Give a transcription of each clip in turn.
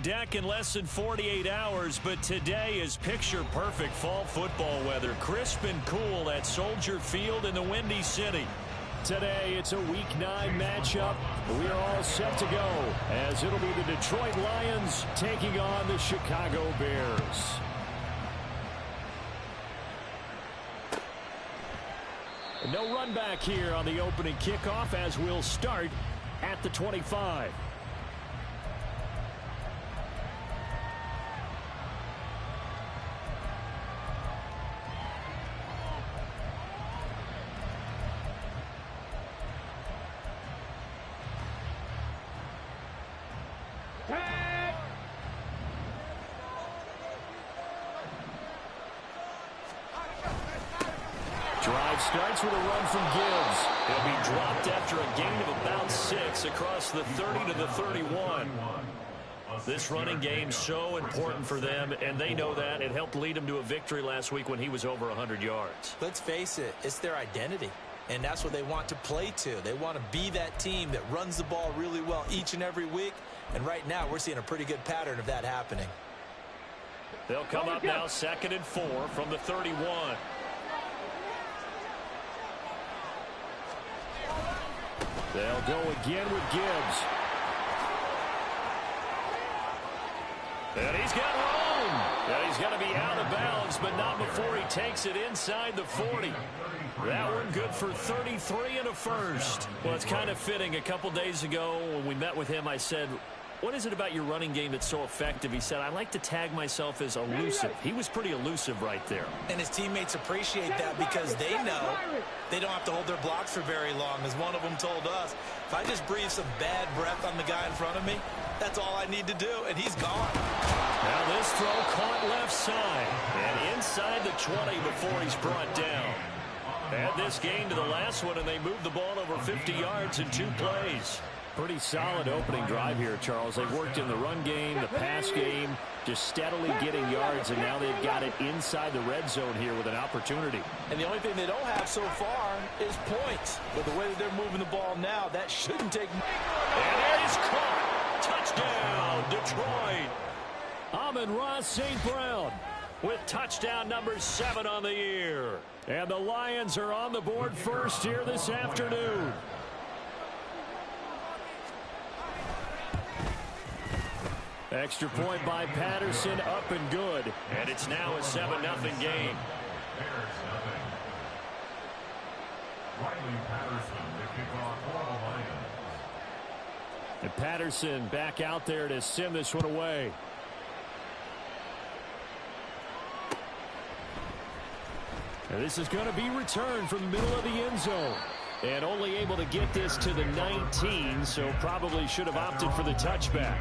deck in less than 48 hours, but today is picture-perfect fall football weather. Crisp and cool at Soldier Field in the Windy City. Today, it's a Week 9 matchup. We are all set to go, as it'll be the Detroit Lions taking on the Chicago Bears. No run back here on the opening kickoff, as we'll start at the 25. Drive starts with a run from Gibbs. He'll be dropped after a gain of about 6 across the 30 to the 31. This running game's so important for them, and they know that. It helped lead them to a victory last week when he was over 100 yards. Let's face it, it's their identity, and that's what they want to play to. They want to be that team that runs the ball really well each and every week, and right now we're seeing a pretty good pattern of that happening. They'll come up now 2nd and 4 from the 31. They'll go again with Gibbs. And he's got room. And he's going to be out of bounds, but not before he takes it inside the 40. That one good for 33 and a first. Well, it's kind of fitting. A couple days ago when we met with him, I said, what is it about your running game that's so effective? He said, I like to tag myself as elusive. He was pretty elusive right there. And his teammates appreciate that because they know they don't have to hold their blocks for very long. As one of them told us, if I just breathe some bad breath on the guy in front of me, that's all I need to do, and he's gone. Now this throw caught left side and inside the 20 before he's brought down. Add this game to the last one, and they moved the ball over 50 yards in 2 plays. Pretty solid opening drive here, Charles. They've worked in the run game, the pass game, just steadily getting yards, and now they've got it inside the red zone here with an opportunity. And the only thing they don't have so far is points. But the way that they're moving the ball now, that shouldn't take... And it is caught. Touchdown, Detroit. Amon-Ra St. Brown with touchdown number 7 on the year. And the Lions are on the board first here this afternoon. Extra point by Patterson, up and good. And it's now a 7-0 game. And Patterson back out there to send this one away. And this is going to be returned from the middle of the end zone. And only able to get this to the 19, so probably should have opted for the touchback.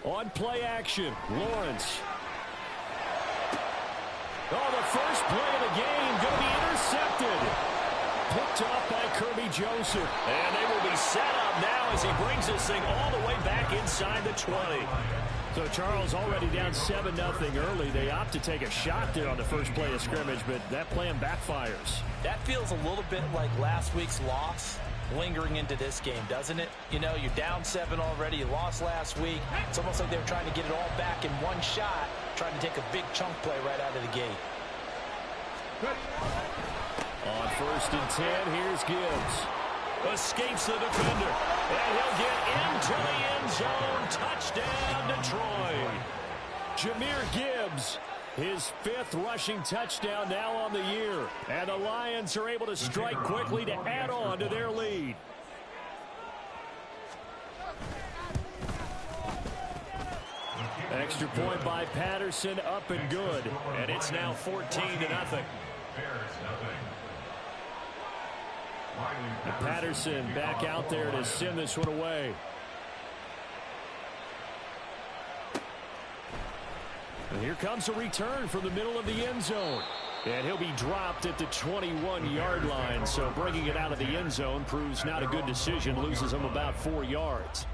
On play action, Lawrence. Oh, the first play of the game going to be intercepted. Picked up by Kirby Joseph. And they will be set up now as he brings this thing all the way back inside the 20. So Charles already down 7-0 early. They opt to take a shot there on the first play of scrimmage, but that plan backfires. That feels a little bit like last week's loss lingering into this game, doesn't it? You know, you're down 7 already. You lost last week. It's almost like they were trying to get it all back in one shot, trying to take a big chunk play right out of the gate. On 1st and 10, here's Gibbs. Escapes the defender. And he'll get into the end zone. Touchdown, Detroit. Jahmyr Gibbs, his 5th rushing touchdown now on the year. And the Lions are able to strike quickly to add on to their lead. Extra point by Patterson, up and good. And it's now 14-0. And Patterson back out there to send this one away. And here comes a return from the middle of the end zone. And he'll be dropped at the 21-yard line, so bringing it out of the end zone proves not a good decision, loses him about 4 yards.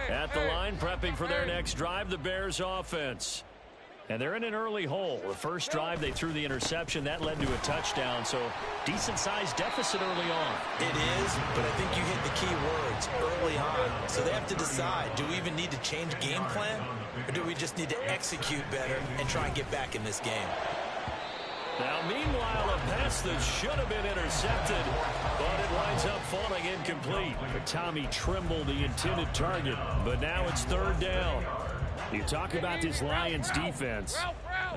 At the line, prepping for their next drive, the Bears offense. And they're in an early hole. The first drive, they threw the interception. That led to a touchdown, so decent-sized deficit early on. It is, but I think you hit the key words, early on. So they have to decide, do we even need to change game plan, or do we just need to execute better and try and get back in this game? Now, meanwhile, a pass that should have been intercepted, but it winds up falling incomplete. But Tommy Trimble, the intended target, but now it's third down. You talk about this Lions defense.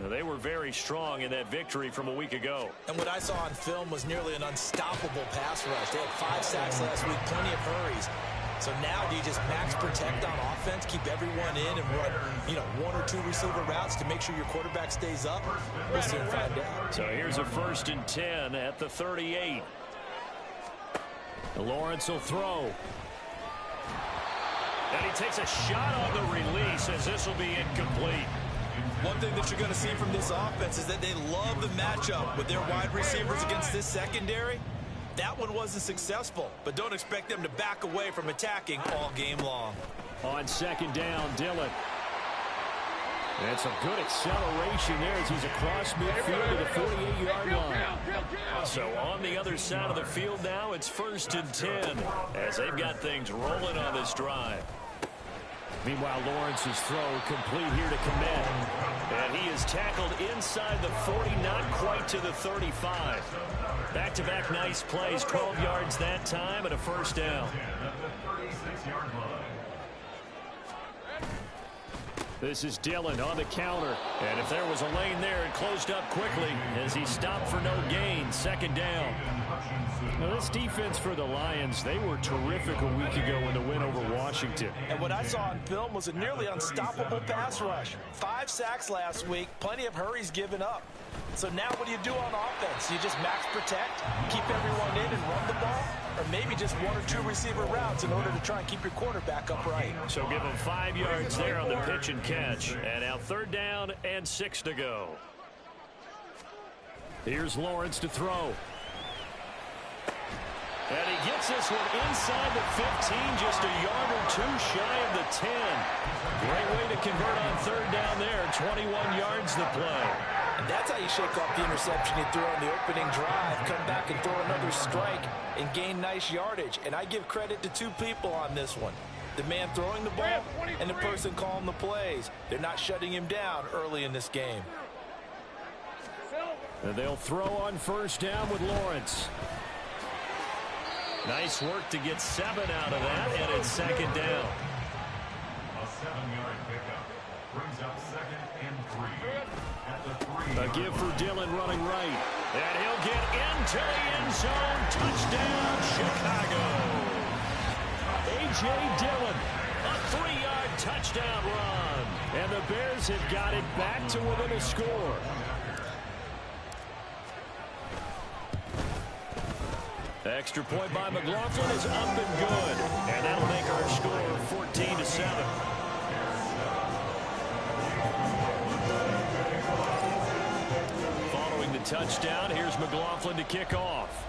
They were very strong in that victory from a week ago. And what I saw on film was nearly an unstoppable pass rush. They had 5 sacks last week, plenty of hurries. So now do you just max protect on offense, keep everyone in and run, 1 or 2 receiver routes to make sure your quarterback stays up? We'll soon find out. So here's a 1st and 10 at the 38. Lawrence will throw. And he takes a shot on the release as this will be incomplete. One thing that you're going to see from this offense is that they love the matchup with their wide receivers against this secondary. That one wasn't successful, but don't expect them to back away from attacking all game long. On 2nd down, Dillon. That's a good acceleration there as he's across midfield to the 48-yard line. So on the other side of the field now, it's 1st and 10 as they've got things rolling on this drive. Meanwhile, Lawrence's throw complete here to commit. And he is tackled inside the 40, not quite to the 35. Back-to-back nice plays, 12 yards that time and a 1st down. This is Dillon on the counter. And if there was a lane there, it closed up quickly as he stopped for no gain. 2nd down. Now, this defense for the Lions, they were terrific a week ago in the win over Washington. And what I saw on film was a nearly unstoppable pass rush. 5 sacks last week, plenty of hurries given up. So now what do you do on offense? You just max protect, keep everyone in and run the ball? Or maybe just 1 or 2 receiver routes in order to try and keep your quarterback upright. So give him 5 yards there on the pitch and catch. And now 3rd down and 6 to go. Here's Lawrence to throw. And he gets this one inside the 15, just a yard or 2 shy of the 10. Great way to convert on 3rd down there. 21 yards the play. And that's how you shake off the interception you threw on the opening drive, come back and throw another strike and gain nice yardage. And I give credit to 2 people on this one. The man throwing the ball and the person calling the plays. They're not shutting him down early in this game. And they'll throw on 1st down with Lawrence. Nice work to get 7 out of that, and it's 2nd down. A 7-yard pickup brings up 2nd and 3 at the 3. A give for Dillon running right. And he'll get into the end zone. Touchdown, Chicago. A.J. Dillon, a 3-yard touchdown run. And the Bears have got it back to within a score. Extra point by McLaughlin is up and good. And that'll make our score 14-7. Following the touchdown, here's McLaughlin to kick off.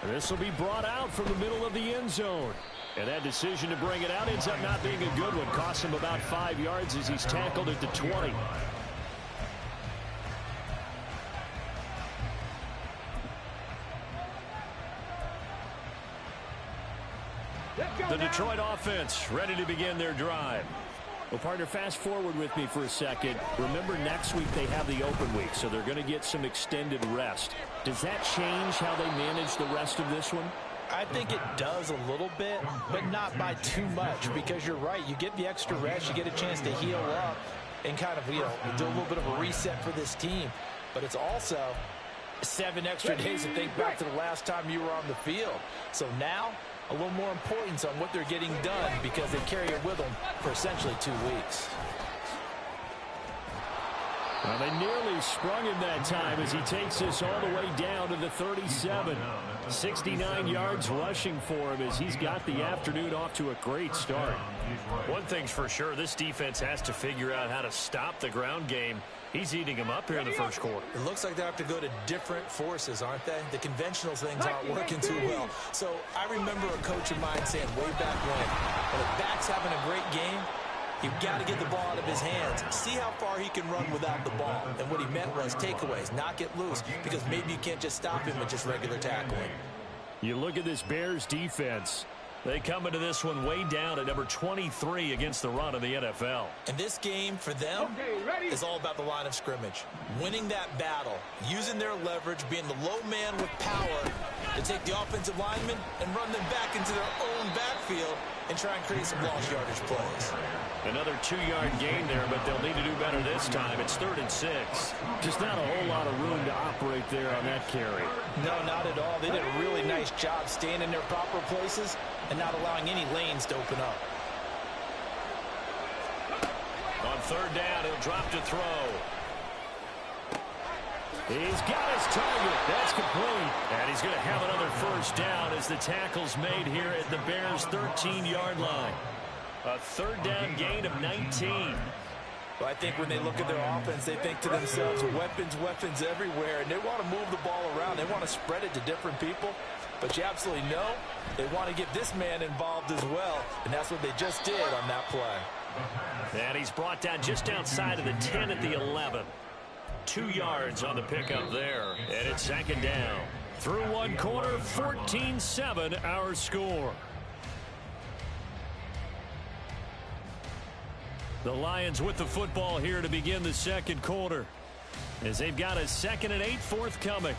And this will be brought out from the middle of the end zone. And that decision to bring it out ends up not being a good one. Costs him about 5 yards as he's tackled at the 20. The Detroit offense ready to begin their drive. Well, partner, fast forward with me for a second. Remember, next week they have the open week, so they're going to get some extended rest. Does that change how they manage the rest of this one? I think it does a little bit, but not by too much, because you're right. You get the extra rest, you get a chance to heal up and kind of, do a little bit of a reset for this team. But it's also 7 extra days to think back to the last time you were on the field. So now, a little more importance on what they're getting done because they carry it with them for essentially 2 weeks. Well, they nearly sprung him that time as he takes this all the way down to the 37. 69 yards rushing for him as he's got the afternoon off to a great start. One thing's for sure, this defense has to figure out how to stop the ground game. He's eating him up here in the first quarter. It looks like they have to go to different forces, aren't they? The conventional things aren't working too well. So I remember a coach of mine saying way back when a back's having a great game, you've got to get the ball out of his hands. See how far he can run without the ball. And what he meant was takeaways, knock it loose, because maybe you can't just stop him with just regular tackling. You look at this Bears defense. They come into this one way down at number 23 against the run of the NFL. And this game for them is all about the line of scrimmage. Winning that battle, using their leverage, being the low man with power to take the offensive linemen and run them back into their own backfield and try and create some lost yardage plays. Another 2-yard gain there, but they'll need to do better this time. It's 3rd and 6. Just not a whole lot of room to operate there on that carry. No, not at all. They did a really nice job staying in their proper places and not allowing any lanes to open up. On 3rd down, he'll drop to throw. He's got his target. That's complete. And he's going to have another first down as the tackle's made here at the Bears' 13-yard line. A 3rd down gain of 19. But I think when they look at their offense, they think to themselves, weapons everywhere, and they want to move the ball around. They want to spread it to different people. But you absolutely know they want to get this man involved as well, and that's what they just did on that play. And he's brought down just outside of the 10 at the 11. 2 yards on the pickup there, and it's 2nd down. Through one quarter, 14-7 our score. The Lions with the football here to begin the second quarter, as they've got a 2nd and 8 forthcoming.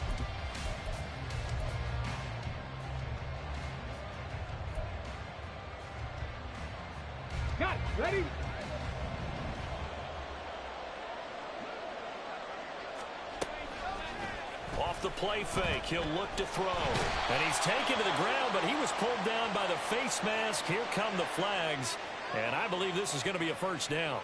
Got it. Ready? Off the play fake, he'll look to throw. And he's taken to the ground, but he was pulled down by the face mask. Here come the flags, and I believe this is going to be a first down.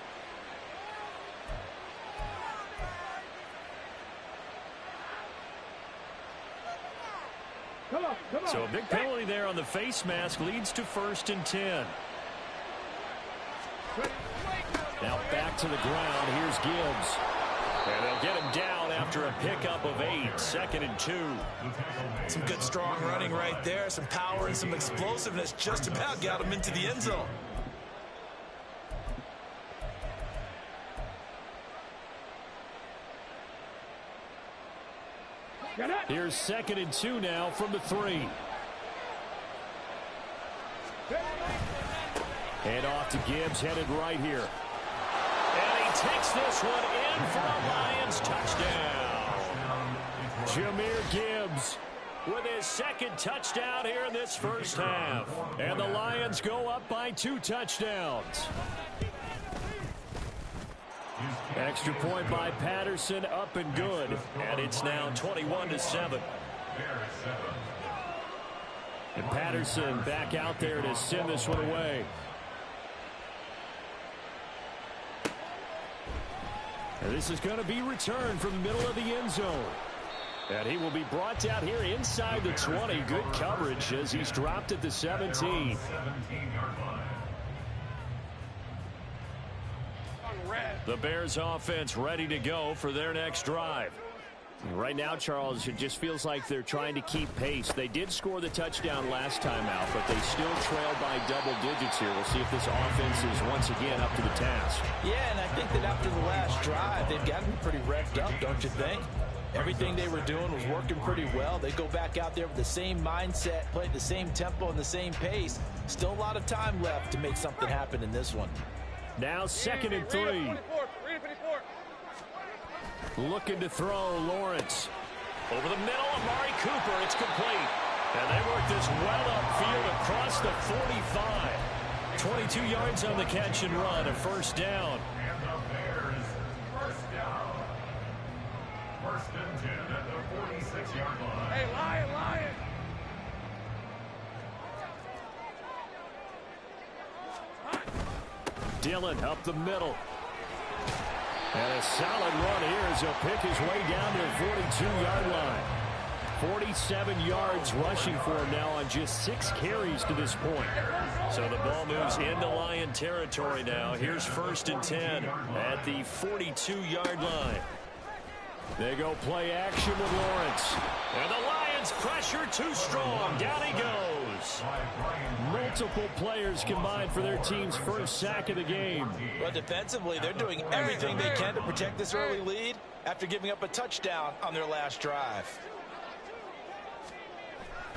Come on. So a big penalty there on the face mask leads to 1st and 10. Now back to the ground. Here's Gibbs. And they'll get him down after a pickup of 8. 2nd and 2. Some good strong running right there. Some power and some explosiveness just about got him into the end zone. Here's 2nd and 2 now from the 3. And off to Gibbs, headed right here. And he takes this one in for a Lions touchdown. Jahmyr Gibbs with his 2nd touchdown here in this first half. And the Lions go up by 2 touchdowns. Extra point by Patterson, up and good. And it's now 21-7. And Patterson back out there to send this one away. And this is going to be returned from the middle of the end zone. And he will be brought down here inside the 20. Good coverage as he's dropped at the 17. The Bears offense ready to go for their next drive. Right now, Charles, it just feels like they're trying to keep pace. They did score the touchdown last time out, but they still trail by double digits here. We'll see if this offense is once again up to the task. Yeah, and I think that after the last drive, they've gotten pretty revved up, don't you think? Everything they were doing was working pretty well. They go back out there with the same mindset, play at the same tempo and the same pace. Still a lot of time left to make something happen in this one. Now 2nd and 3. Looking to throw, Lawrence. Over the middle, Amari Cooper. It's complete. And they work this well upfield across the 45. 22 yards on the catch and run, a first down. And the Bears first down. 1st and 10 at the 46-yard line. Hey, Lion. Dillon up the middle. And a solid run here as he'll pick his way down to the 42-yard line. 47 yards rushing for him now on just 6 carries to this point. So the ball moves into Lion territory now. Here's 1st and 10 at the 42-yard line. They go play action with Lawrence. And the Lions pressure too strong. Down he goes. Multiple players combined for their team's first sack of the game. Well, defensively, they're doing everything they can to protect this early lead after giving up a touchdown on their last drive.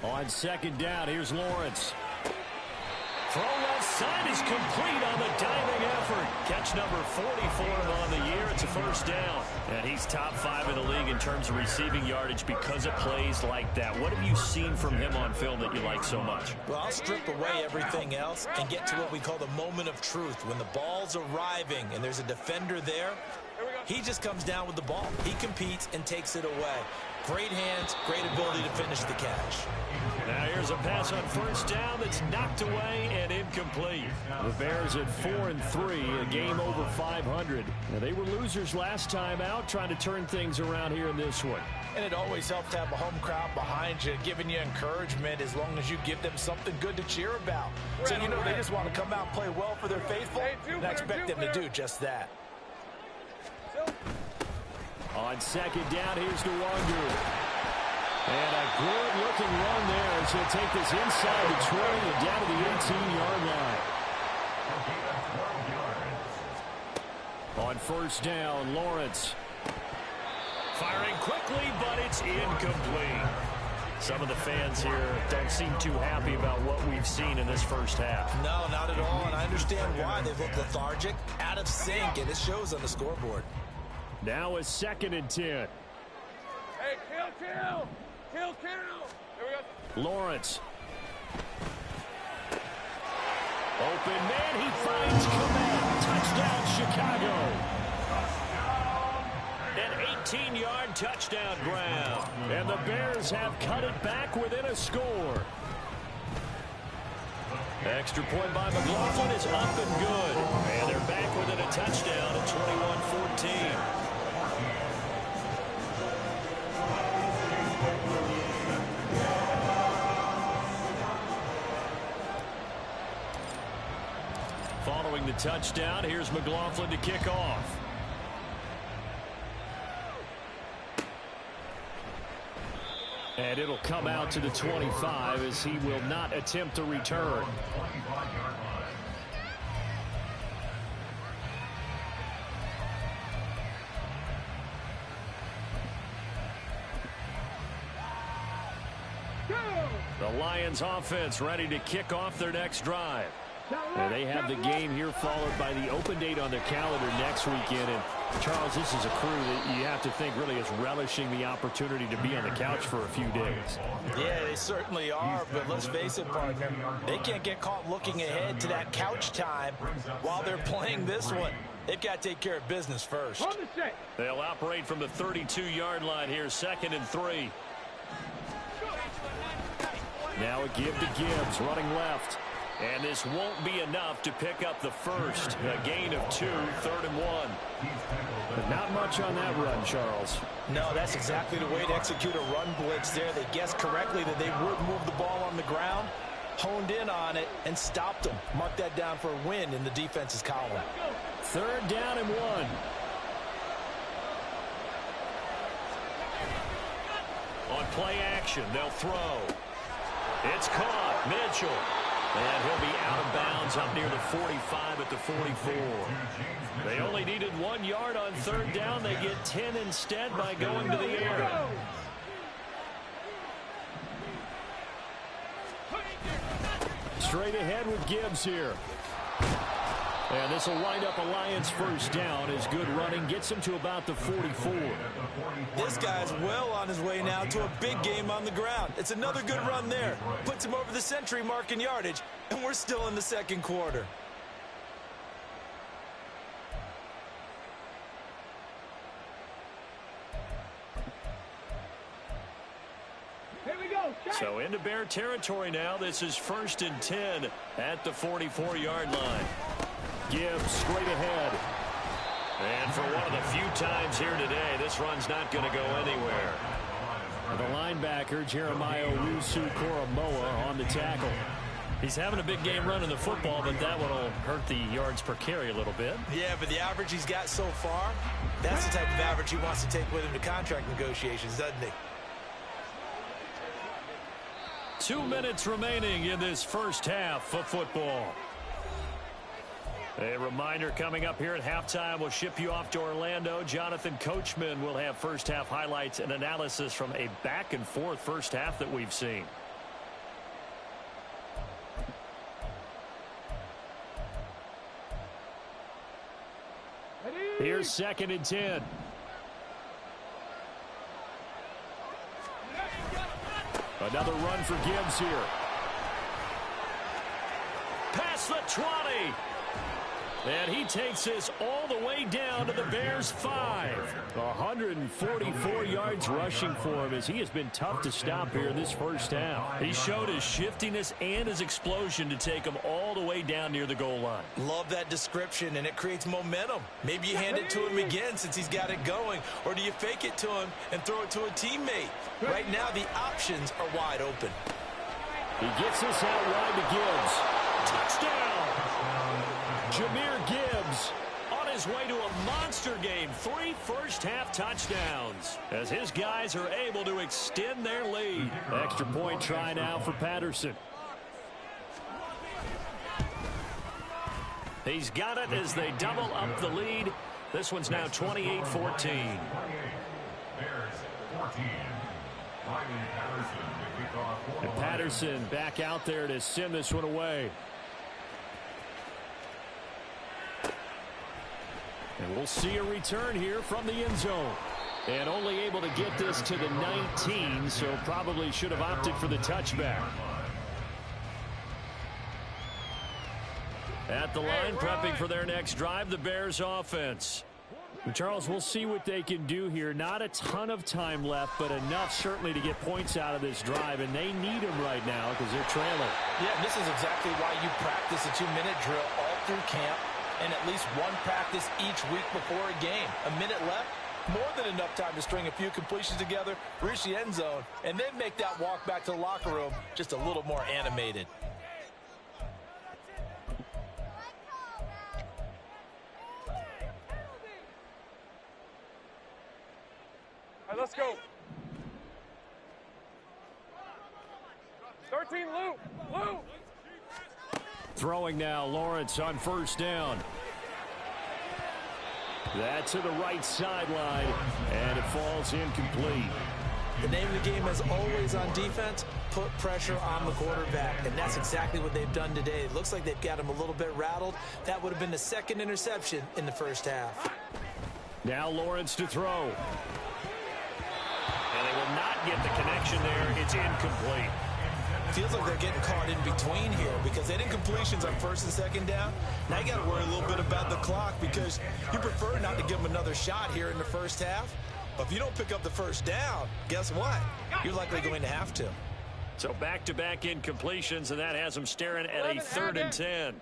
On 2nd down, here's Lawrence. Throw left side is complete on the diving effort. Catch number 44 on the year. It's a 1st down. And he's top 5 in the league in terms of receiving yardage because of plays like that. What have you seen from him on film that you like so much? Well, I'll strip away everything else and get to what we call the moment of truth. When the ball's arriving and there's a defender there, he just comes down with the ball. He competes and takes it away. Great hands, great ability to finish the catch. Now here's a pass on 1st down that's knocked away and incomplete. The Bears at 4-3, a game over 500. Now, they were losers last time out, trying to turn things around here in this one. And it always helps to have a home crowd behind you, giving you encouragement as long as you give them something good to cheer about. So you know they just want to come out and play well for their faithful, and I expect them to do just that. On 2nd down, here's Nwangu. And a good-looking run there as he'll take this inside the 20 and down to the 18-yard line. On 1st down, Lawrence. Firing quickly, but it's incomplete. Some of the fans here don't seem too happy about what we've seen in this first half. No, not at all, and I understand why. They've looked lethargic, out of sync, and it shows on the scoreboard. Now a 2nd and 10. Hey, kill. Here we go. Lawrence. Open man, he finds Komet. Touchdown, Chicago. An 18-yard touchdown grab. And the Bears have cut it back within a score. Extra point by McLaughlin is up and good. And they're back within a touchdown at 21-14. Following the touchdown, here's McLaughlin to kick off. And it'll come out to the 25 as he will not attempt a return. The Lions offense ready to kick off their next drive. And they have the game here followed by the open date on their calendar next weekend. And Charles, this is a crew that you have to think really is relishing the opportunity to be on the couch for a few days. Yeah, they certainly are, but let's face it, partner. They can't get caught looking ahead to that couch time while they're playing this one. They've got to take care of business first. They'll operate from the 32-yard line here, 2nd and 3. Now a give to Gibbs, running left. And this won't be enough to pick up the first. A gain of 2, 3rd and 1. But not much on that run, Charles. No, that's exactly the way to execute a run blitz there. They guessed correctly that they would move the ball on the ground, honed in on it, and stopped them. Mark that down for a win in the defense's column. 3rd down and 1. On play action, they'll throw. It's caught. Mitchell. And he'll be out of bounds up near the 45 at the 44. They only needed 1 yard on 3rd down. They get 10 instead by going to the air. Straight ahead with Gibbs here. And this will wind up a Lions 1st down as good running gets him to about the 44. This guy's well on his way now to a big game on the ground. It's another good run there. Puts him over the century mark in yardage, and we're still in the 2nd quarter. So into Bear territory now. This is 1st and 10 at the 44-yard line. Gibbs straight ahead. And for one of the few times here today, this run's not going to go anywhere. The linebacker, Jeremiah Owusu-Koramoah, on the tackle. He's having a big game running the football, but that one will hurt the yards per carry a little bit. Yeah, but the average he's got so far, that's the type of average he wants to take with him to contract negotiations, doesn't he? 2 minutes remaining in this first half of football. A reminder coming up here at halftime, we'll ship you off to Orlando. Jonathan Coachman will have first half highlights and analysis from a back and forth first half that we've seen. Here's 2nd and 10. Another run for Gibbs here. Past the 20. And he takes this all the way down to the Bears' 5. 144 yards rushing for him as he has been tough to stop here in this first half. He showed his shiftiness and his explosion to take him all the way down near the goal line. Love that description, and it creates momentum. Maybe you hand it to him again since he's got it going, or do you fake it to him and throw it to a teammate? Right now, the options are wide open. He gets this out wide to Gibbs. Touchdown! Jahmyr Gibbs on his way to a monster game. 3 first-half touchdowns as his guys are able to extend their lead. Extra point try now for Patterson. He's got it as they double up the lead. This one's now 28-14. 14. And Patterson back out there to send this one away. And we'll see a return here from the end zone. And only able to get this to the 19, so probably should have opted for the touchback. At the line, prepping for their next drive, the Bears offense. Charles, we'll see what they can do here. Not a ton of time left, but enough certainly to get points out of this drive, and they need them right now because they're trailing. Yeah, this is exactly why you practice a 2-minute drill all through camp, and at least one practice each week before a game. A minute left, more than enough time to string a few completions together, reach the end zone, and then make that walk back to the locker room just a little more animated. All right, let's go. 13, Lou. Lou. Throwing now, Lawrence on first down. That to the right sideline, and it falls incomplete. The name of the game is always on defense, put pressure on the quarterback, and that's exactly what they've done today. It looks like they've got him a little bit rattled. That would have been the second interception in the first half. Now Lawrence to throw. And they will not get the connection there. It's incomplete. Feels like they're getting caught in between here because they did completions on first and second down. Now you got to worry a little bit about the clock because you prefer not to give them another shot here in the first half. But if you don't pick up the first down, guess what? You're likely going to have to. So back-to-back incompletions, and that has them staring at a 3rd and 10.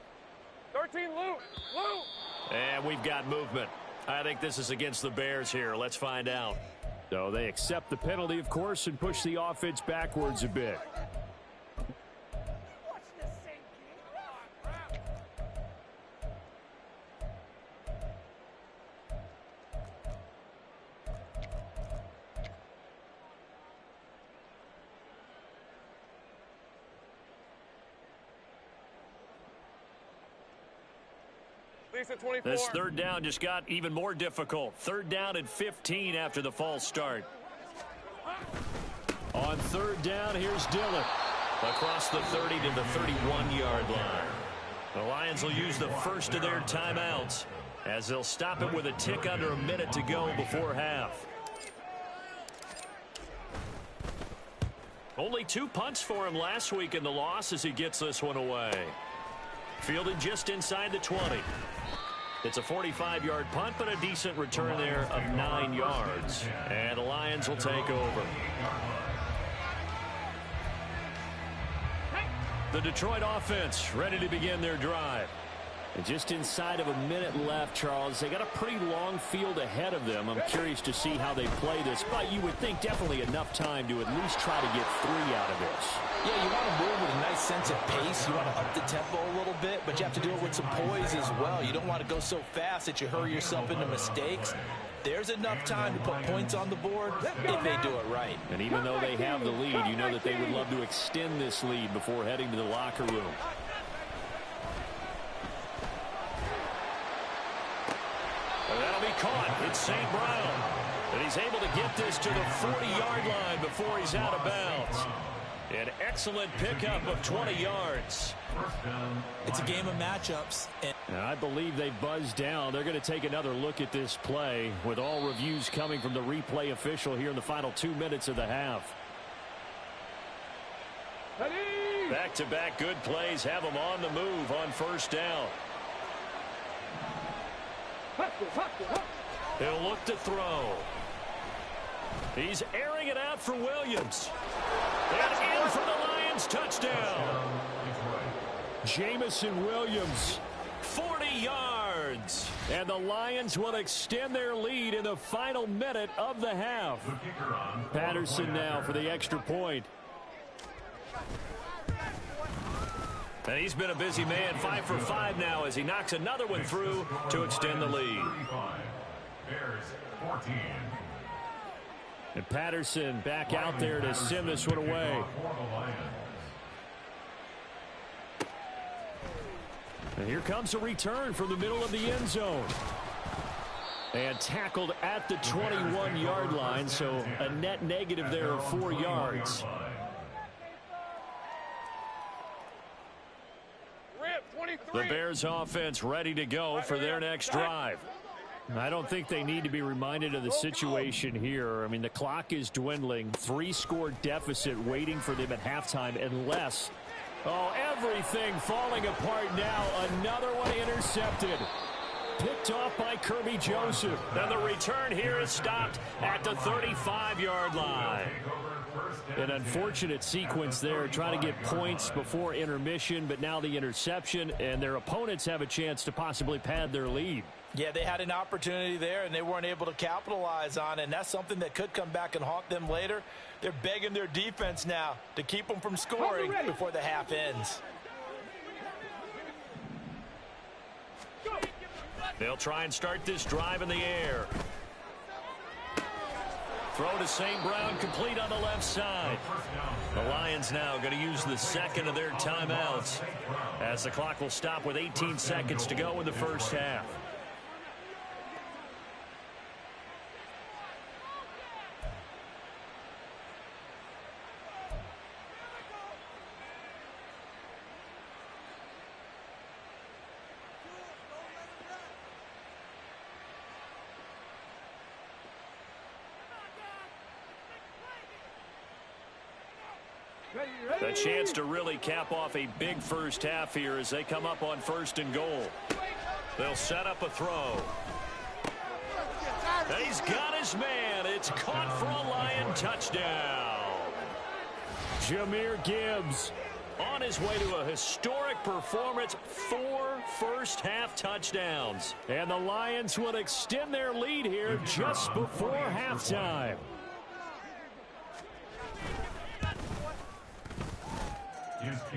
13, Lou. Lou. And we've got movement. I think this is against the Bears here. Let's find out. So they accept the penalty, of course, and push the offense backwards a bit. This 3rd down just got even more difficult. 3rd down and 15 after the false start. On 3rd down, here's Dillon. Across the 30 to the 31-yard line. The Lions will use the first of their timeouts as they'll stop it with a tick under a minute to go before half. Only 2 punts for him last week in the loss as he gets this one away. Fielded just inside the 20. It's a 45-yard punt, but a decent return there of 9 yards. And the Lions will take over. The Detroit offense ready to begin their drive. And just inside of a minute left, Charles. They got a pretty long field ahead of them. I'm curious to see how they play this, but you would think definitely enough time to at least try to get 3 out of this. Yeah, you want to move with a nice sense of pace. You want to up the tempo a little bit, but you have to do it with some poise as well. You don't want to go so fast that you hurry yourself into mistakes. There's enough time to put points on the board if they do it right. And even though they have the lead, you know that they would love to extend this lead before heading to the locker room. And that'll be caught. It's St. Brown. And he's able to get this to the 40-yard line before he's out of bounds. An excellent pickup of 20 yards. It's a game of matchups. And I believe they buzzed down. They're going to take another look at this play with all reviews coming from the replay official here in the final 2 minutes of the half. Back-to-back good plays have them on the move on first down. He'll look to throw. He's airing it out for Williams. And in for the Lions touchdown. Jamison Williams. 40 yards. And the Lions will extend their lead in the final minute of the half. Patterson now for the extra point. And he's been a busy man, 5 for 5 now as he knocks another one through to extend the lead. Bears 14. And Patterson back out there to send this one away. And here comes a return from the middle of the end zone. And tackled at the 21-yard line, so a net negative there of 4 yards. The Bears offense ready to go for their next drive. I don't think they need to be reminded of the situation here. I mean, the clock is dwindling. 3-score deficit waiting for them at halftime unless... Oh, everything falling apart now. Another one intercepted. Picked off by Kirby Joseph. Now the return here is stopped at the 35-yard line. An unfortunate sequence there, trying to get points before intermission, but now the interception, and their opponents have a chance to possibly pad their lead. Yeah, they had an opportunity there, and they weren't able to capitalize on it, and that's something that could come back and haunt them later. They're begging their defense now to keep them from scoring before the half ends. They'll try and start this drive in the air. Throw to St. Brown, complete on the left side. The Lions now going to use the second of their timeouts as the clock will stop with 18 seconds to go in the first half. A chance to really cap off a big first half here as they come up on 1st and goal. They'll set up a throw. And he's got his man. It's caught for a Lion touchdown. Jahmyr Gibbs on his way to a historic performance, 4 first-half touchdowns. And the Lions will extend their lead here just before halftime.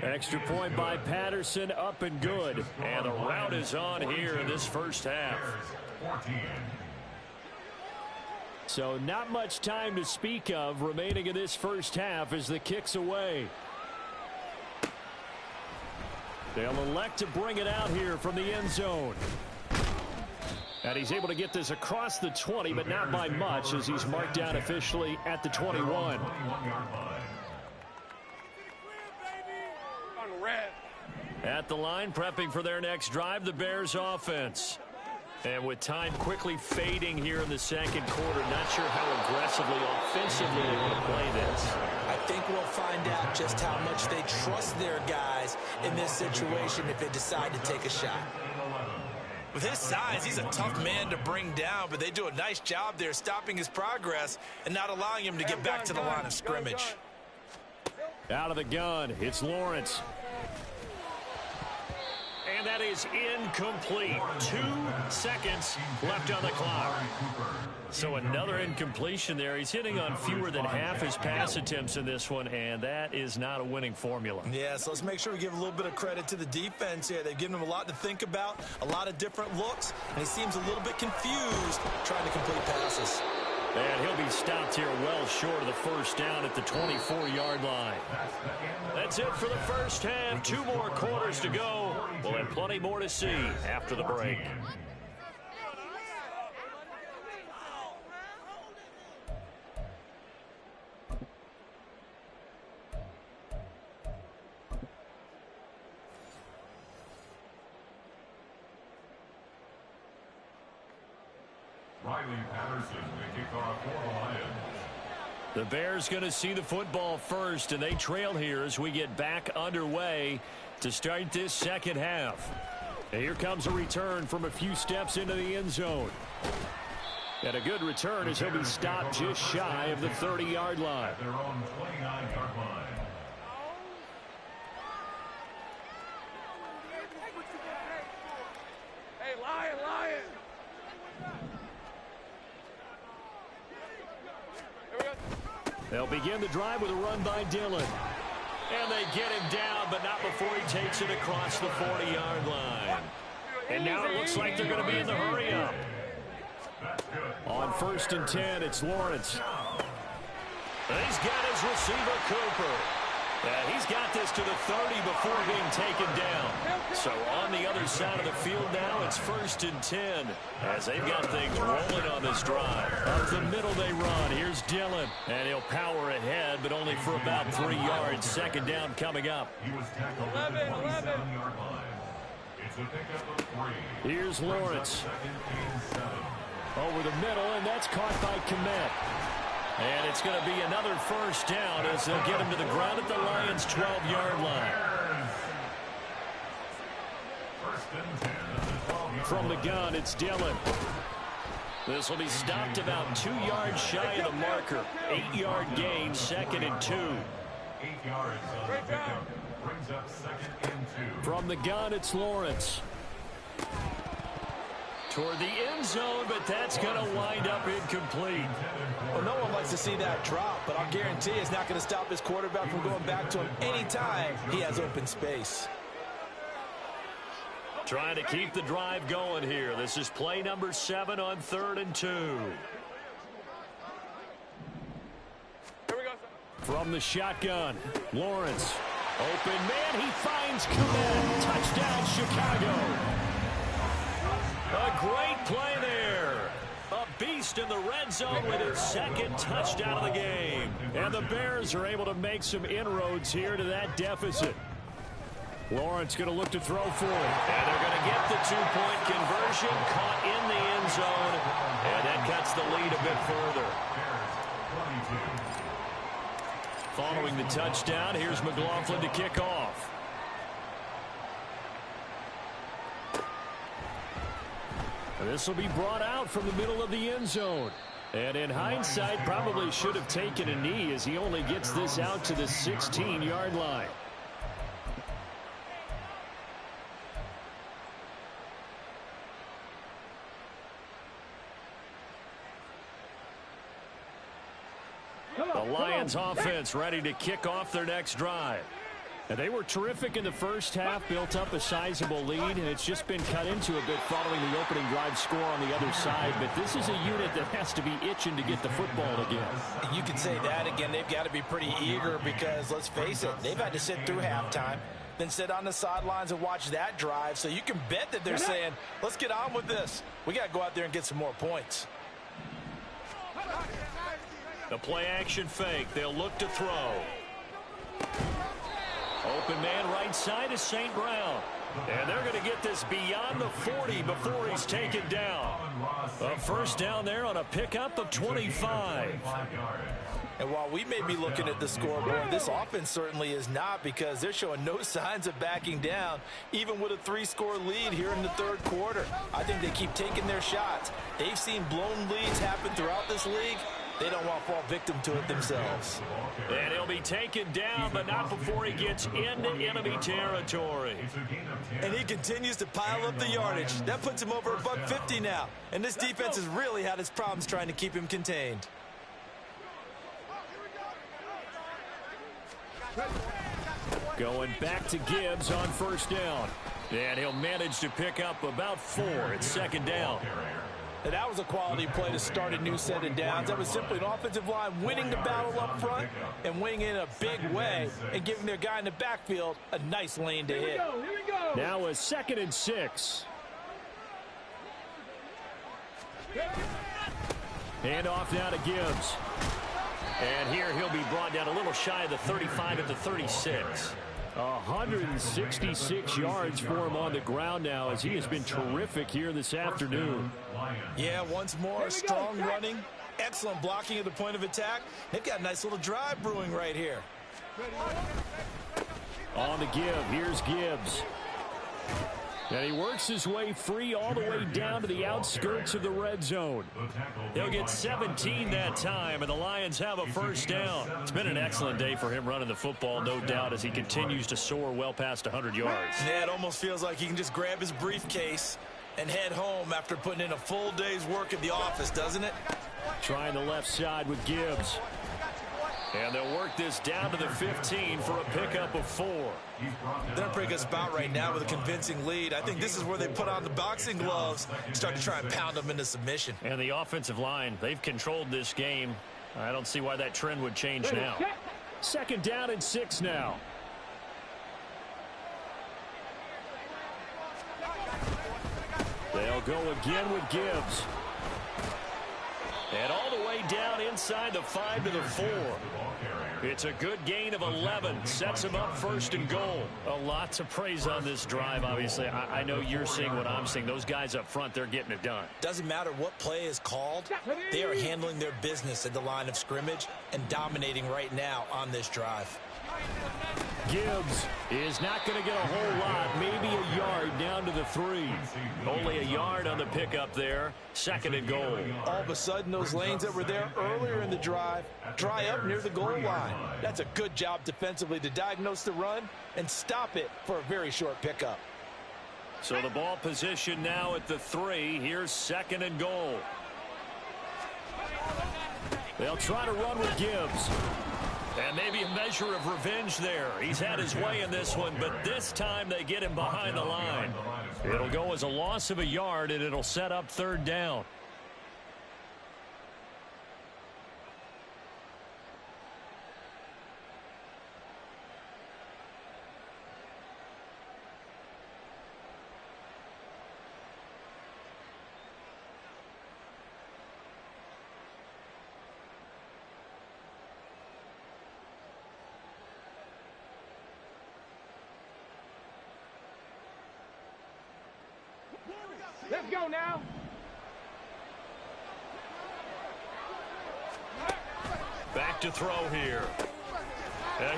Extra point by Patterson, up and good. And the route is on here in this first half. So not much time to speak of remaining in this first half as the kick's away. They'll elect to bring it out here from the end zone. And he's able to get this across the 20, but not by much as he's marked down officially at the 21. At the line, prepping for their next drive, the Bears offense. And with time quickly fading here in the second quarter, not sure how aggressively, offensively they want to play this. I think we'll find out just how much they trust their guys in this situation if they decide to take a shot. With his size, he's a tough man to bring down, but they do a nice job there stopping his progress and not allowing him to get back to the line of scrimmage. Out of the gun, it's Lawrence. And that is incomplete. 2 seconds left on the clock. So another incompletion there. He's hitting on fewer than half his pass attempts in this one, and that is not a winning formula. Yeah, so let's make sure we give a little bit of credit to the defense here. They've given him a lot to think about, a lot of different looks, and he seems a little bit confused trying to complete passes. And he'll be stopped here well short of the first down at the 24-yard line. That's it for the first half. 2 more quarters to go. We'll have plenty more to see after the break. The Bears going to see the football first, and they trail here as we get back underway to start this second half. And here comes a return from a few steps into the end zone. And a good return as he'll be stopped just shy of the 30-yard line. Their own 29-yard line. Hey, Lion! Here we go. They'll begin the drive with a run by Dillon. And they get him down, but not before he takes it across the 40-yard line. And now it looks like they're going to be in the hurry-up. On 1st and 10, it's Lawrence. He's got his receiver, Cooper. He's got this to the 30 before being taken down. So on the other side of the field now, it's 1st and 10 as they've got things rolling on this drive. Up the middle they run. Here's Dillon, and he'll power ahead, but only for about 3 yards. Second down coming up. He was tackled at the 27-yard line. It's a pickup of 3. Here's Lawrence. 2nd and 7. Over the middle, and that's caught by Kmet. And it's going to be another first down as they'll get him to the ground at the Lions' 12-yard line. From the gun, it's Dillon. This will be stopped about 2 yards shy of the marker. 8-yard gain, 2nd and 2. 8 yards on the pickup. Brings up 2nd and 2. From the gun, it's Lawrence. Toward the end zone, but that's going to wind up incomplete. Well, no one likes to see that drop, but I'll guarantee it's not going to stop his quarterback from going back to him anytime he has open space. Trying to keep the drive going here. This is play number 7 on 3rd and 2. Here we go. From the shotgun, Lawrence. Open man, he finds Kmet. Touchdown, Chicago. A great play there. A beast in the red zone with his 2nd touchdown of the game. And the Bears are able to make some inroads here to that deficit. Lawrence going to look to throw for it. And they're going to get the 2-point conversion, caught in the end zone. And that cuts the lead a bit further. Following the touchdown, here's McLaughlin to kick off. This will be brought out from the middle of the end zone. And in hindsight, probably should have taken a knee as he only gets this out to the 16-yard line. The Lions offense ready to kick off their next drive. And they were terrific in the first half, built up a sizable lead, and it's just been cut into a bit following the opening drive score on the other side. But this is a unit that has to be itching to get the football again. You can say that again. They've got to be pretty eager because, let's face it, they've had to sit through halftime, then sit on the sidelines and watch that drive. So you can bet that they're saying, let's get on with this. We got to go out there and get some more points. The play-action fake. They'll look to throw. Open man right side is St. Brown. And they're going to get this beyond the 40 before he's taken down. A first down there on a pickup of 25. And while we may be looking at the scoreboard, this offense certainly is not, because they're showing no signs of backing down, even with a 3-score lead here in the 3rd quarter. I think they keep taking their shots. They've seen blown leads happen throughout this league. They don't want to fall victim to it themselves. And he'll be taken down, but not before he gets into enemy territory. And he continues to pile up the yardage. That puts him over $150 now. And this defense has really had its problems trying to keep him contained. Going back to Gibbs on first down. And he'll manage to pick up about 4. It's second down. And that was a quality play to start a new set of downs. That was simply an offensive line winning the battle up front and winning in a big way and giving their guy in the backfield a nice lane to hit. Here we go. Now a 2nd and 6. Hand off now to Gibbs. And here he'll be brought down a little shy of the 35 at the 36. 166 yards for him on the ground now as he has been terrific here this afternoon. Yeah, once more, strong running, excellent blocking at the point of attack. They've got a nice little drive brewing right here. On the give, here's Gibbs. And he works his way free all the way down to the outskirts of the red zone. He'll get 17 that time, and the Lions have a first down. It's been an excellent day for him running the football, no doubt, as he continues to soar well past 100 yards. Yeah, it almost feels like he can just grab his briefcase and head home after putting in a full day's work at the office, doesn't it? Trying the left side with Gibbs. And they'll work this down to the 15 for a pickup of 4. They're in a pretty good spot right now with a convincing lead. I think this is where they put on the boxing gloves and start to try and pound them into submission. And the offensive line, they've controlled this game. I don't see why that trend would change now. 2nd down and 6 now. They'll go again with Gibbs. And all the way down inside the 5 to the 4. It's a good gain of 11. Sets him up 1st and goal. A lot to praise on this drive, obviously. I know you're seeing what I'm seeing. Those guys up front, they're getting it done. Doesn't matter what play is called. They are handling their business at the line of scrimmage and dominating right now on this drive. Gibbs is not going to get a whole lot, maybe a yard down to the 3. Only a yard on the pickup there. 2nd and goal. All of a sudden, those lanes that were there earlier in the drive dry up near the goal line. That's a good job defensively to diagnose the run and stop it for a very short pickup. So the ball position now at the 3. Here's 2nd and goal. They'll try to run with Gibbs. And maybe a measure of revenge there. He's had his way in this one, but this time they get him behind the line. It'll go as a loss of a yard, and it'll set up 3rd down. Let's go now. Back to throw here.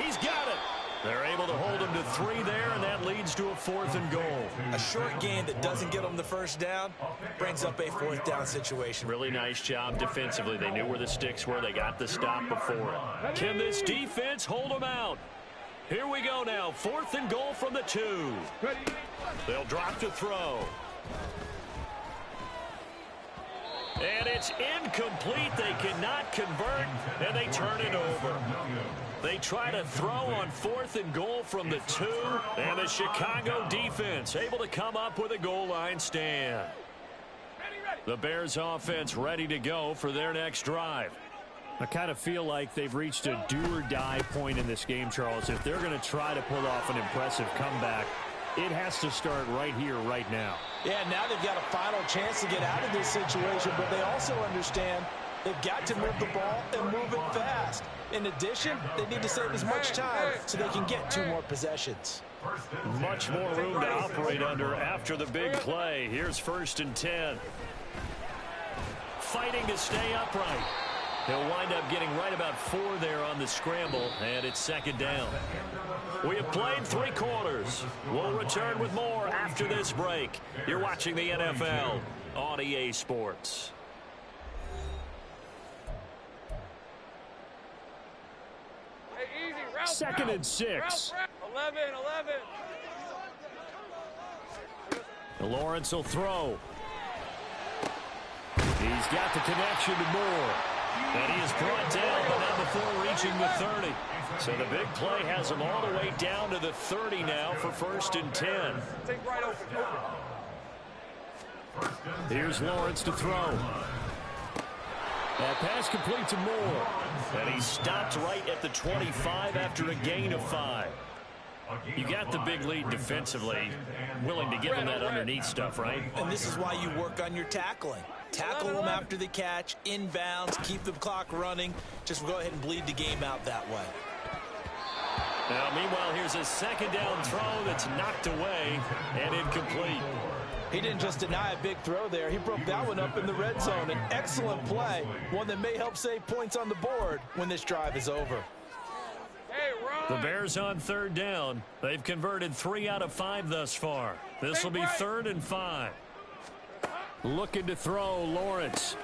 He's got it. They're able to hold him to 3 there, and that leads to a 4th and goal. A short gain that doesn't get them the first down brings up a 4th down situation. Really nice job defensively. They knew where the sticks were. They got the stop before it. Can this defense hold them out? Here we go now. 4th and goal from the 2. They'll drop to throw. And it's incomplete. They cannot convert, and they turn it over. They try to throw on 4th and goal from the 2, and the Chicago defense able to come up with a goal line stand. The Bears offense ready to go for their next drive. I kind of feel like they've reached a do-or-die point in this game, Charles. If they're going to try to pull off an impressive comeback, it has to start right here, right now. Yeah, now they've got a final chance to get out of this situation, but they also understand they've got to move the ball and move it fast. In addition, they need to save as much time so they can get 2 more possessions. Much more room to operate under after the big play. Here's 1st and 10. Fighting to stay upright. He'll wind up getting right about 4 there on the scramble, and it's 2nd down. We have played 3 quarters. We'll return with more after this break. You're watching the NFL on EA Sports. 2nd and 6. 11. Lawrence will throw. He's got the connection to Moore. And he is brought down, but not before reaching the 30. So the big play has him all the way down to the 30 now for 1st and 10. Take right open. Here's Lawrence to throw. That pass complete to Moore. And he stopped right at the 25 after a gain of 5. You got the big lead defensively. Willing to give him that underneath stuff, right? And this is why you work on your tackling. Tackle them after the catch, inbounds, keep the clock running. Just go ahead and bleed the game out that way. Now, meanwhile, here's a 2nd down throw that's knocked away and incomplete. He didn't just deny a big throw there. He broke that one up in the red zone. An excellent play, one that may help save points on the board when this drive is over. Hey, run. The Bears on 3rd down. They've converted 3 out of 5 thus far. This will be 3rd and 5. Looking to throw, Lawrence.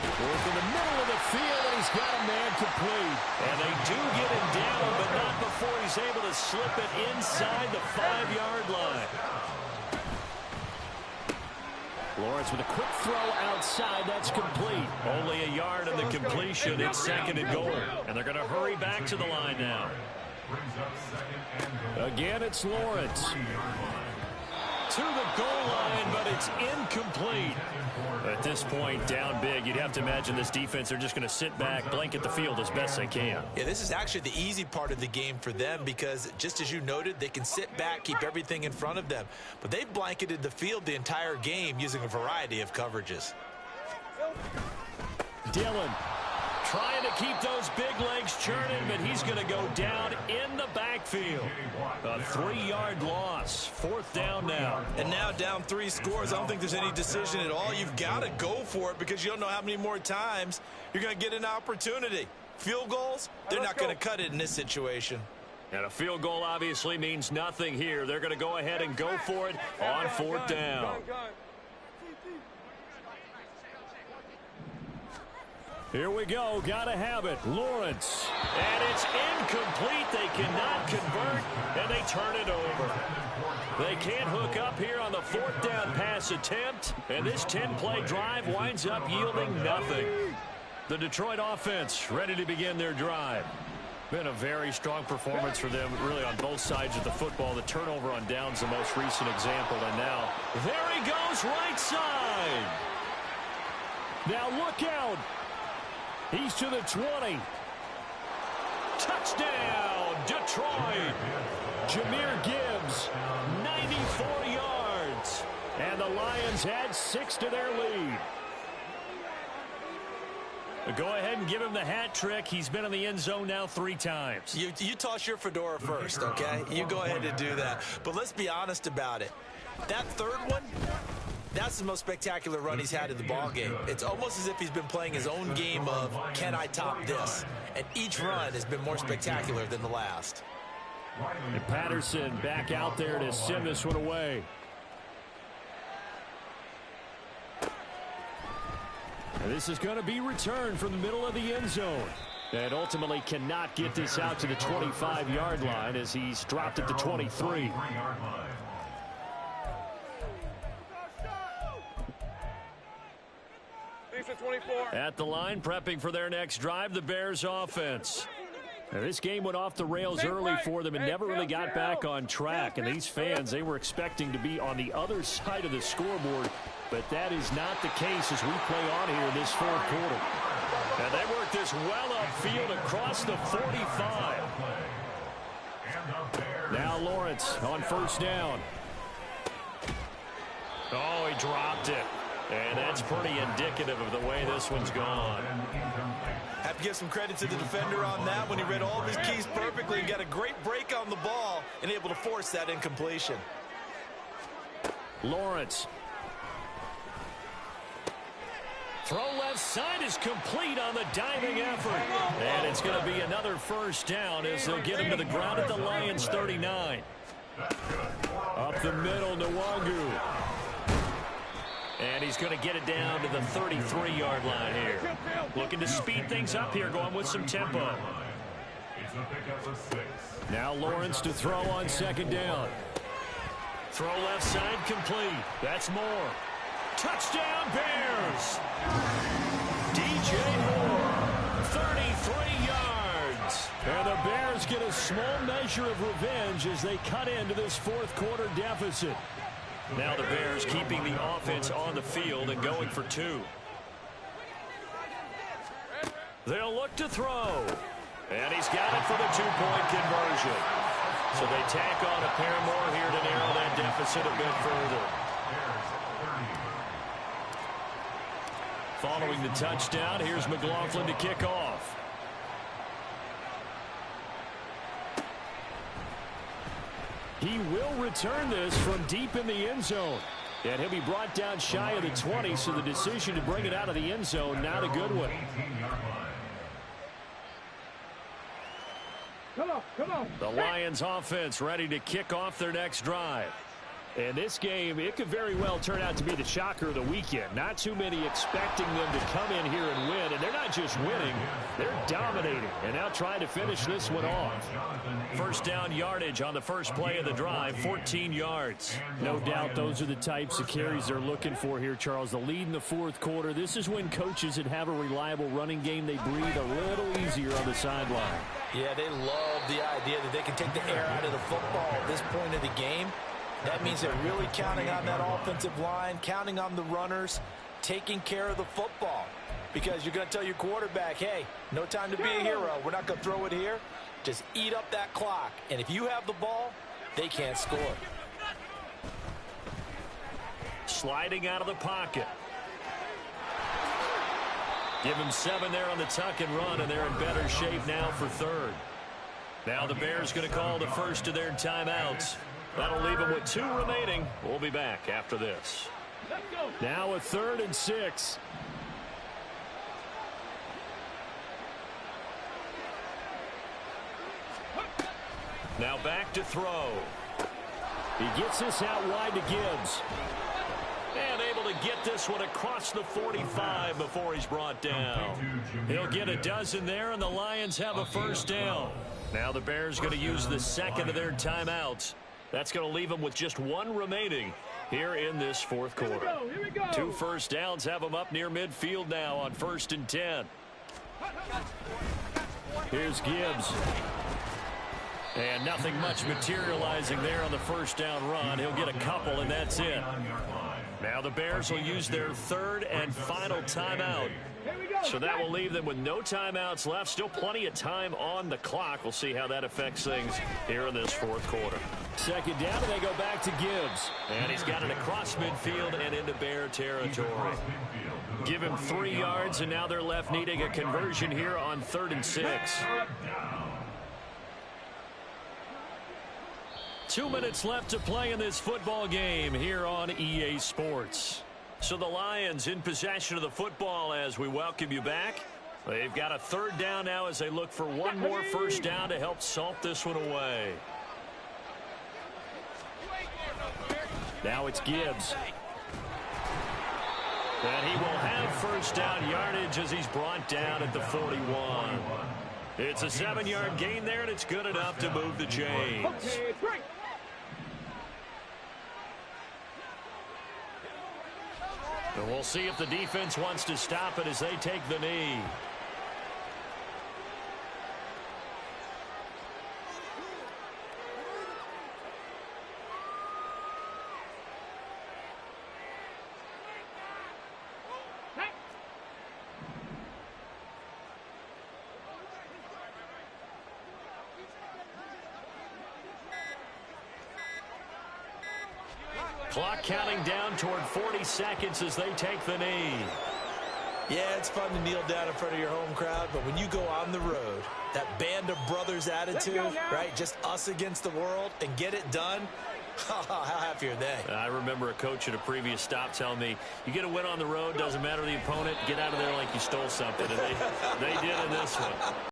Work in the middle of the field, and he's got a man complete. And they do get him down, but not before he's able to slip it inside the 5-yard line. Lawrence with a quick throw outside. That's complete. Only a yard in the completion. It's 2nd and goal. And they're going to hurry back to the line now. Again, it's Lawrence. To the goal line, but it's incomplete. At this point, down big, you'd have to imagine this defense, they're just going to sit back, blanket the field as best they can. Yeah, this is actually the easy part of the game for them because, just as you noted, they can sit back, keep everything in front of them. But they've blanketed the field the entire game using a variety of coverages. Dillon trying to keep those big legs churning, but he's going to go down in the backfield. A 3-yard loss. 4th down now. And now down 3 scores. I don't think there's any decision at all. You've got to go for it because you don't know how many more times you're going to get an opportunity. Field goals, they're not going to cut it in this situation. And a field goal obviously means nothing here. They're going to go ahead and go for it on 4th down. Here we go. Got to have it. Lawrence. And it's incomplete. They cannot convert, and they turn it over. They can't hook up here on the 4th down pass attempt, and this 10-play drive winds up yielding nothing. The Detroit offense ready to begin their drive. Been a very strong performance for them, really, on both sides of the football. The turnover on downs, the most recent example, and now there he goes, right side. Now look out. He's to the 20. Touchdown, Detroit. Jahmyr Gibbs, 94 yards. And the Lions add 6 to their lead. Go ahead and give him the hat trick. He's been in the end zone now 3 times. You toss your fedora first, okay? You go ahead and do that. But let's be honest about it. That 3rd one, that's the most spectacular run he's had in the ballgame. It's almost as if he's been playing his own game of, can I top this? And each run has been more spectacular than the last. And Patterson back out there to send this one away. And this is going to be returned from the middle of the end zone. And ultimately cannot get this out to the 25-yard line as he's dropped at the 23. At the line, prepping for their next drive, the Bears offense. Now, this game went off the rails early for them and never really got back on track. And these fans, they were expecting to be on the other side of the scoreboard, but that is not the case as we play on here in this 4th quarter. And they work this well upfield across the 45. Now Lawrence on 1st down. Oh, he dropped it. And that's pretty indicative of the way this one's gone. Have to give some credit to the defender on that when he read all of his keys perfectly and got a great break on the ball and able to force that incompletion. Lawrence. Throw left side is complete on the diving effort. And it's going to be another 1st down as they'll get him to the ground at the Lions 39. Up the middle, Nwangu. And he's going to get it down to the 33-yard line here. Looking to speed things up here, going with some tempo. It's a pickup of 6. Now Lawrence to throw on second down. Throw left side complete. That's Moore. Touchdown Bears. DJ Moore, 33 yards. And the Bears get a small measure of revenge as they cut into this fourth quarter deficit. Now the Bears keeping the offense on the field and going for 2. They'll look to throw. And he's got it for the 2-point conversion. So they tack on a pair more here to narrow that deficit a bit further. Following the touchdown, here's McLaughlin to kick off. He will return this from deep in the end zone. And he'll be brought down shy of the 20, so the decision to bring it out of the end zone, not a good one. Come on. The Lions offense ready to kick off their next drive. And this game, it could very well turn out to be the shocker of the weekend. Not too many expecting them to come in here and win. And they're not just winning, they're dominating. And now trying to finish this one off. First down yardage on the first play of the drive, 14 yards. No doubt those are the types of carries they're looking for here, Charles. The lead in the fourth quarter. This is when coaches that have a reliable running game, they breathe a little easier on the sideline. Yeah, they love the idea that they can take the air out of the football at this point of the game. That means they're really counting on that offensive line, counting on the runners, taking care of the football. Because you're going to tell your quarterback, hey, no time to be a hero. We're not going to throw it here. Just eat up that clock. And if you have the ball, they can't score. Sliding out of the pocket. Give him 7 there on the tuck and run, and they're in better shape now for third. Now the Bears going to call the first of their timeouts. That'll leave them with 2 remaining. We'll be back after this. Now a 3rd and 6. Now back to throw. He gets this out wide to Gibbs. And able to get this one across the 45 before he's brought down. He'll get a dozen there, and the Lions have a first down. Now the Bears going to use the second of their timeouts. That's going to leave them with just 1 remaining here in this fourth quarter. Here we go. 2 first downs have them up near midfield now on 1st and 10. Here's Gibbs. And nothing much materializing there on the first down run. He'll get a couple, and that's it. Now the Bears will use their 3rd and final timeout. So that will leave them with no timeouts left. Still plenty of time on the clock. We'll see how that affects things here in this fourth quarter. Second down, and they go back to Gibbs. And he's got it across midfield and into Bear territory. Give him 3 yards, and now they're left needing a conversion here on 3rd and 6. 2 minutes left to play in this football game here on EA Sports. So the Lions in possession of the football as we welcome you back. They've got a 3rd down now as they look for 1 more first down to help salt this one away. Now it's Gibbs. And he will have first down yardage as he's brought down at the 41. It's a 7-yard gain there, and it's good enough to move the chains. Okay, break. And we'll see if the defense wants to stop it as they take the knee. Clock counting down toward 40 seconds as they take the knee. Yeah, it's fun to kneel down in front of your home crowd, but when you go on the road, that band of brothers attitude, right, just us against the world, and get it done, how happy are they? I remember a coach at a previous stop telling me, you get a win on the road, doesn't matter the opponent, get out of there like you stole something. And they did in this one.